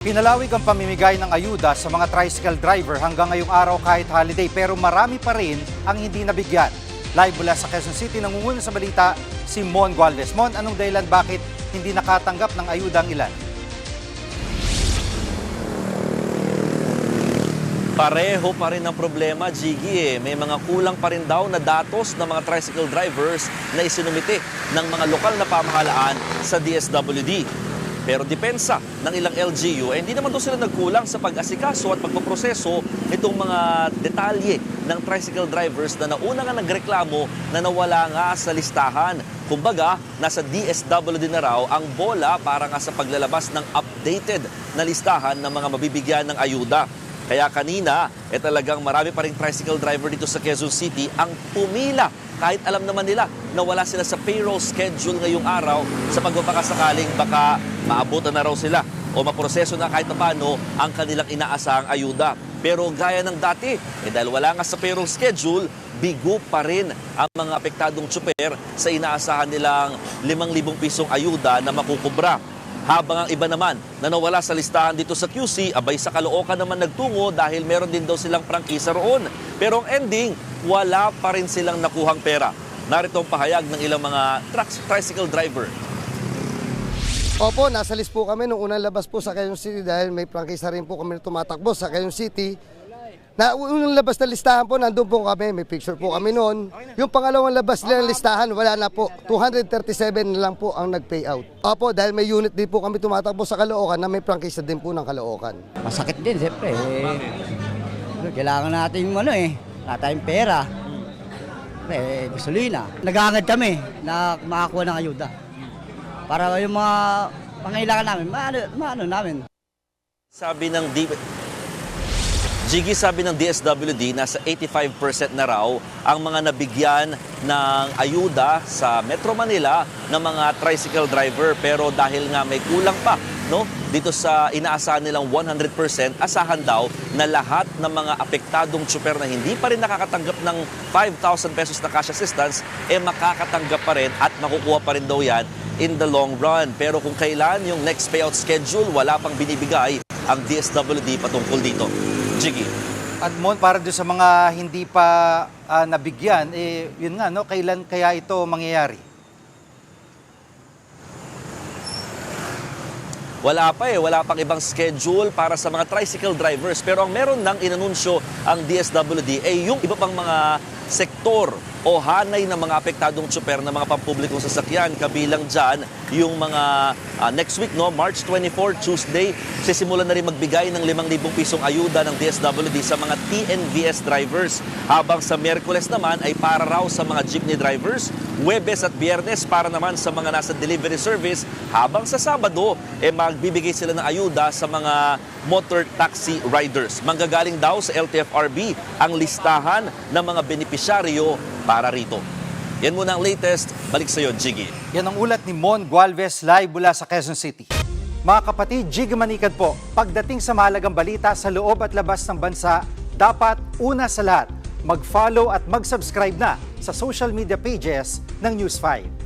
Pinalawig ang pamimigay ng ayuda sa mga tricycle driver hanggang ngayong araw kahit holiday pero marami pa rin ang hindi nabigyan. Live mula sa Quezon City, nangunguna sa balita si Mon Gualvez. Mon, anong dahilan bakit hindi nakatanggap ng ayuda ang ilan? Pareho pa rin ang problema, Jiggy. May mga kulang pa rin daw na datos ng mga tricycle drivers na isinumite ng mga lokal na pamahalaan sa DSWD. Pero depensa ng ilang LGU, hindi naman daw sila nagkulang sa pag-asikaso at pagpoproseso nitong mga detalye ng tricycle drivers na nauna nga nagreklamo na nawala nga sa listahan. Kumbaga, nasa DSWD na raw ang bola para nga sa paglalabas ng updated na listahan ng mga mabibigyan ng ayuda. Kaya kanina, talagang marami pa rin tricycle driver dito sa Quezon City ang pumila kahit alam naman nila na wala sila sa payroll schedule ngayong araw sa pagpapakasakaling baka maabutan na raw sila o maproseso na kahit paano ang kanilang inaasahang ayuda. Pero gaya ng dati, dahil wala nga sa payroll schedule, bigo pa rin ang mga apektadong tsuper sa inaasahan nilang 5,000 pisong ayuda na makukubra. Habang ang iba naman na nawala sa listahan dito sa QC, abay sa Caloocan naman nagtungo dahil meron din daw silang prangkisa roon. Pero ang ending, wala pa rin silang nakuhang pera. Narito ang pahayag ng ilang mga tricycle driver. Opo, nasa list po kami nung unang labas po sa Quezon City dahil may prangkisa rin po kami na tumatakbo sa Quezon City. Na unang labas na listahan po, nandun po kami, may picture po kami noon. Yung pangalawang labas nila ng listahan, wala na po. 237 na lang po ang nag-payout. Opo, dahil may unit din po kami tumatakbo sa Caloocan na may prangkisa din po ng Caloocan. Masakit din, siyempre. Kailangan natin wala tayong pera. Gasolina. Nag-aangad kami na makakuha ng ayuda. Para yung mga pangailangan namin, maano namin. Sabi ng DSWD, nasa 85% na raw ang mga nabigyan ng ayuda sa Metro Manila ng mga tricycle driver. Pero dahil nga may kulang pa, dito sa inaasahan nilang 100%, asahan daw na lahat ng mga apektadong tsuper na hindi pa rin nakakatanggap ng 5,000 pesos na cash assistance, makakatanggap pa rin at makukuha pa rin daw yan in the long run. Pero kung kailan yung next payout schedule, wala pang binibigay ang DSWD patungkol dito. Jiggy. At Mon, para doon sa mga hindi pa nabigyan, yun nga, kailan kaya ito mangyayari? Wala pang ibang schedule para sa mga tricycle drivers. Pero ang meron nang inanunsyo ang DSWD yung iba pang mga sektor o hanay ng mga apektadong tsuper ng mga pampublikong sasakyan. Kabilang dyan yung mga next week, March 24, Tuesday, sisimulan na rin magbigay ng 5,000 pisong ayuda ng DSWD sa mga TNVS drivers. Habang sa Miyerkules naman ay para raw sa mga jeepney drivers, Huwebes at Biyernes para naman sa mga nasa delivery service, habang sa Sabado magbibigay sila ng ayuda sa mga motor taxi riders. Manggagaling daw sa LTFRB ang listahan ng mga benepisyaryo para rito. Yan muna ang latest. Balik sa iyo, Jiggy. Yan ang ulat ni Mon Gualvez live mula sa Quezon City. Mga kapatid, Jiggy Manikad po. Pagdating sa mahalagang balita sa loob at labas ng bansa, dapat una sa lahat, mag-follow at mag-subscribe na sa social media pages ng News 5.